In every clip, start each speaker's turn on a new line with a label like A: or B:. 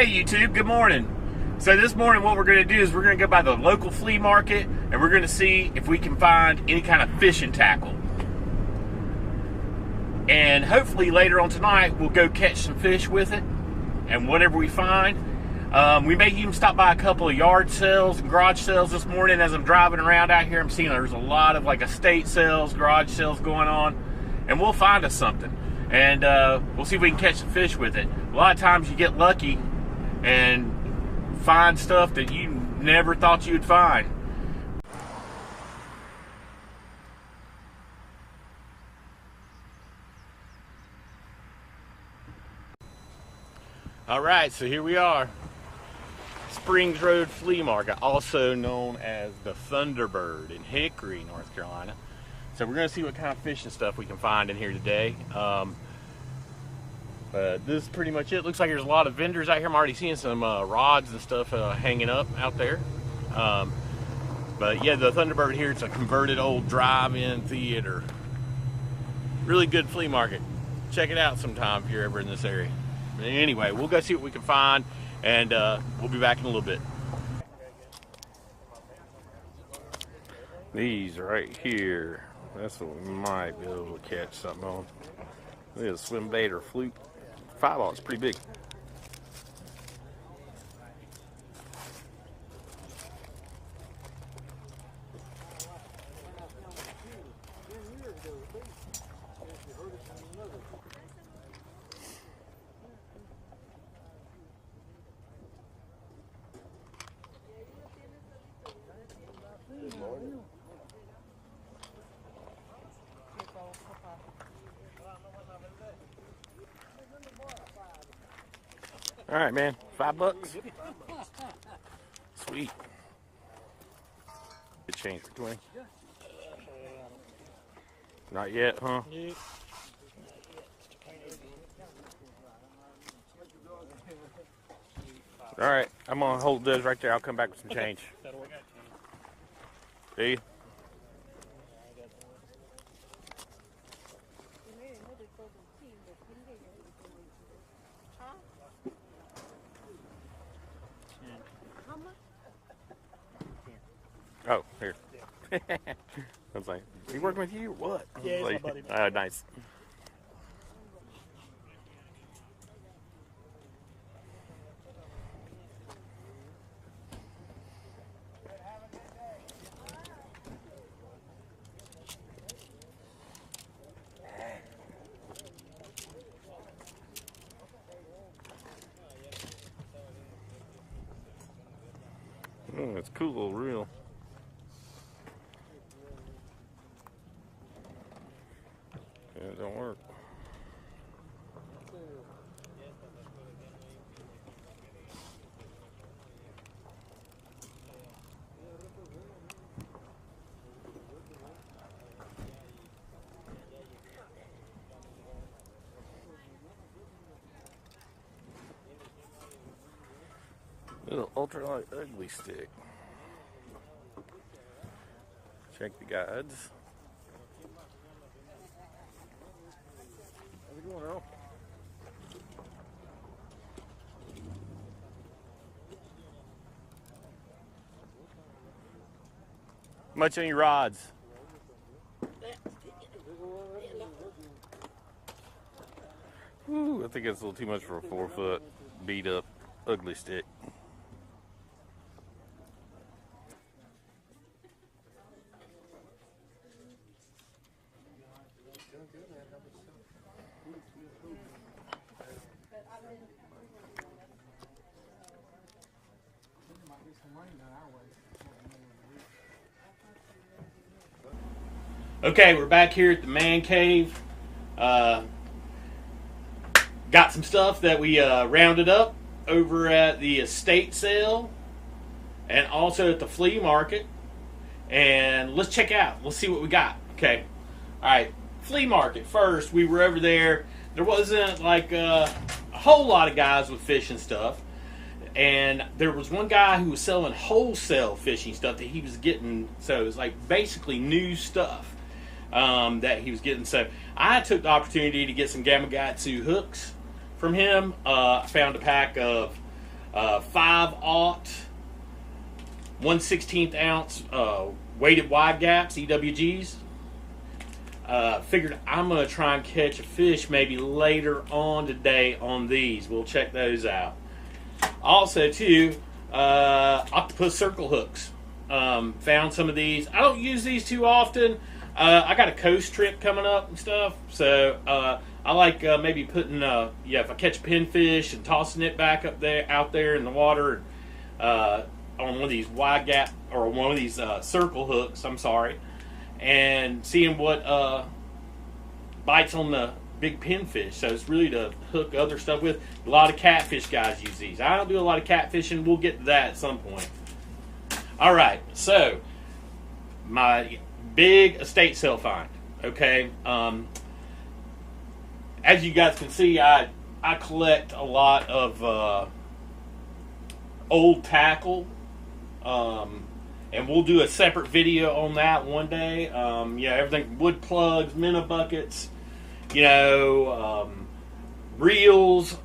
A: Hey YouTube, good morning. So this morning what we're going to do is we're going to go by the local flea market and we're going to see if we can find any kind of fishing tackle. And hopefully later on tonight we'll go catch some fish with it, and whatever we find. We may even stop by a couple of yard sales and garage sales this morning. As I'm driving around out here, I'm seeing there's a lot of like estate sales, garage sales going on, and we'll find us something. And we'll see if we can catch some fish with it. A lot of times you get lucky and find stuff that you never thought you'd find. All right, so here we are. Springs Road Flea Market, also known as the Thunderbird in Hickory, North Carolina. So we're gonna see what kind of fishing stuff we can find in here today. This is pretty much it. Looks like there's a lot of vendors out here. I'm already seeing some rods and stuff hanging up out there. But yeah, the Thunderbird here, it's a converted old drive-in theater. Really good flea market. Check it out sometime if you're ever in this area. But anyway, we'll go see what we can find, and we'll be back in a little bit. These right here, that's what we might be able to catch something on. Look at a swim bait or fluke. 5-aught, it's pretty big. All right, man. $5. Sweet. Good change for 20. Not yet, huh? All right, I'm gonna hold those right there. I'll come back with some change. See you. Oh, here. I was like, are you working with you or what?
B: Yeah,
A: like,
B: my buddy.
A: Oh, nice. Oh, it's a cool little reel. Yeah, it don't work. Little ultralight ugly stick. Check the guides. How's it going, Earl? How much on your rods? Ooh, I think that's a little too much for a 4-foot beat up ugly stick. Okay, we're back here at the man cave. Got some stuff that we rounded up over at the estate sale and also at the flea market. And let's check out. Let's see what we got. Okay. All right. Flea market first. We were over there. There wasn't like a whole lot of guys with fishing stuff. And there was one guy who was selling wholesale fishing stuff that he was getting. So it was like basically new stuff that he was getting. So I took the opportunity to get some Gamakatsu hooks from him. I found a pack of 5/0 1/16 ounce weighted wide gaps, EWGs. Figured I'm going to try and catch a fish maybe later on today on these. We'll check those out. Also, too, octopus circle hooks. Found some of these. I don't use these too often. I got a coast trip coming up and stuff, so I like maybe putting if I catch a pinfish and tossing it back out there in the water on one of these wide gap or one of these circle hooks. I'm sorry, and seeing what bites on the big pinfish. So it's really to hook other stuff with. A lot of catfish guys use these. I don't do a lot of catfishing. We'll get to that at some point. All right, so my big estate sale find. Okay, as you guys can see, I collect a lot of old tackle, and we'll do a separate video on that one day. Everything, wood plugs, minnow buckets, reels,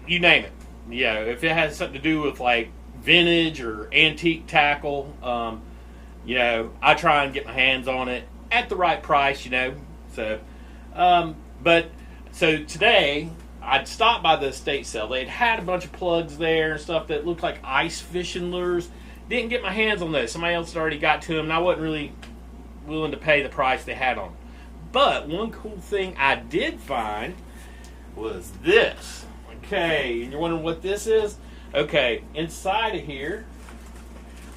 A: you name it. If it has something to do with like vintage or antique tackle, I try and get my hands on it at the right price, So today, I'd stopped by the estate sale. They'd had a bunch of plugs there and stuff that looked like ice fishing lures. Didn't get my hands on those. Somebody else had already got to them, and I wasn't really willing to pay the price they had on them. But one cool thing I did find was this. Okay, and you're wondering what this is? Okay, inside of here,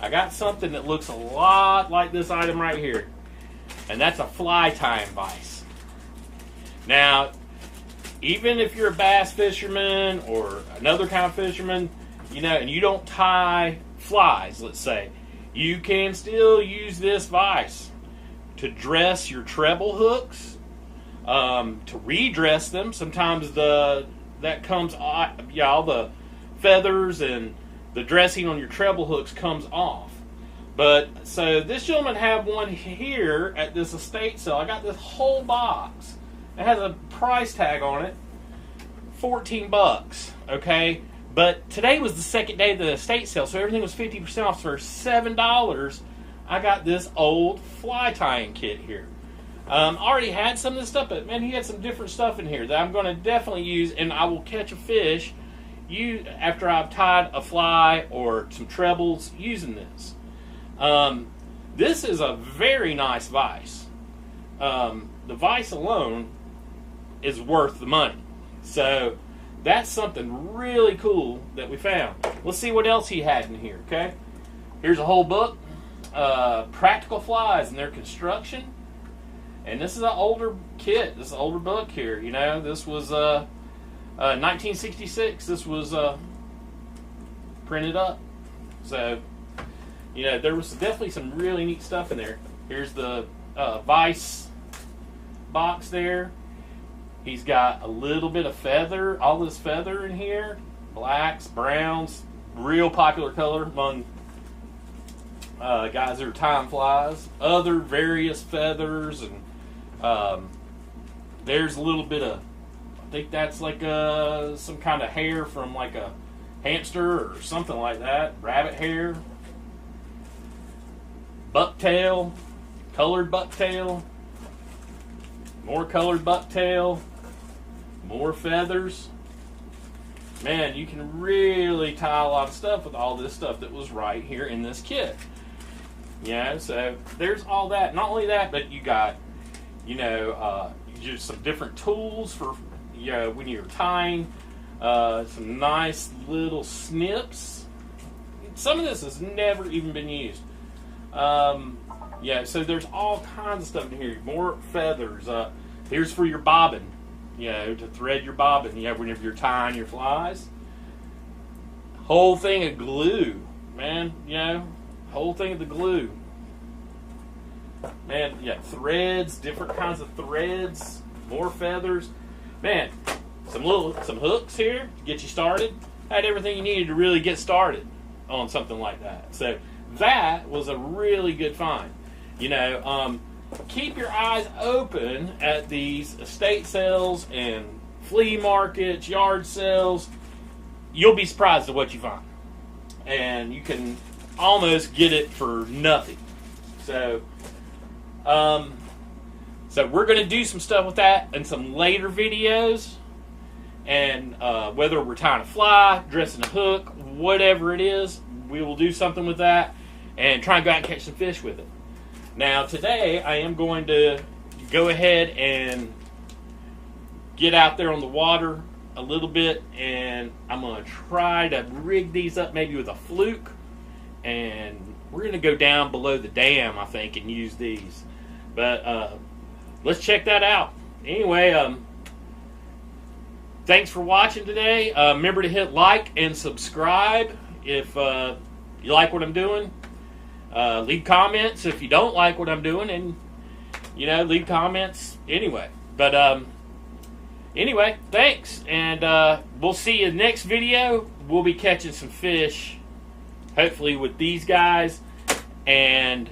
A: I got something that looks a lot like this item right here. And that's a fly tying vise. Now, even if you're a bass fisherman or another kind of fisherman, and you don't tie flies, let's say, you can still use this vise to dress your treble hooks, to redress them. Sometimes that comes all the feathers and the dressing on your treble hooks comes off. But so this gentleman had one here at this estate sale. I got this whole box. It has a price tag on it, $14. Okay, but today was the second day of the estate sale, so everything was 50% off. For $7, I got this old fly tying kit here. Already had some of this stuff, but man, he had some different stuff in here that I'm going to definitely use, and I will catch a fish after I've tied a fly or some trebles using this. This is a very nice vise. The vise alone is worth the money. So that's something really cool that we found. Let's see what else he had in here, okay? Here's a whole book. Practical flies and their construction. And this is an older kit. This is an older book here. This was 1966. This was printed up. So, there was definitely some really neat stuff in there. Here's the vise box there. He's got a little bit of feather, all this feather in here. Blacks, browns, real popular color among guys that are tying flies. Other various feathers, and there's a little bit of, I think that's like some kind of hair from like a hamster or something like that. Rabbit hair. Bucktail, colored bucktail. More colored bucktail. More feathers. Man, you can really tie a lot of stuff with all this stuff that was right here in this kit. So there's all that. Not only that, but you got, just some different tools for, when you're tying. Some nice little snips. Some of this has never even been used. So there's all kinds of stuff in here. More feathers. Here's for your bobbin, to thread your bobbin, whenever you're tying your flies. Whole thing of glue, man, whole thing of the glue. Man, threads, different kinds of threads, more feathers. Man, some hooks here to get you started. Had everything you needed to really get started on something like that. So that was a really good find. Keep your eyes open at these estate sales and flea markets, yard sales. You'll be surprised at what you find. and you can almost get it for nothing. So, so we're going to do some stuff with that in some later videos, and whether we're tying a fly, dressing a hook, whatever it is, we will do something with that and try and go out and catch some fish with it. Now today I am going to go ahead and get out there on the water a little bit, and I'm going to try to rig these up maybe with a fluke, and we're going to go down below the dam, I think, and use these. But let's check that out. Anyway, thanks for watching today. Remember to hit like and subscribe if you like what I'm doing. Leave comments if you don't like what I'm doing, and leave comments anyway. But anyway, thanks, and we'll see you next video. We'll be catching some fish, hopefully with these guys, and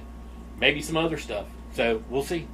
A: maybe some other stuff. So we'll see.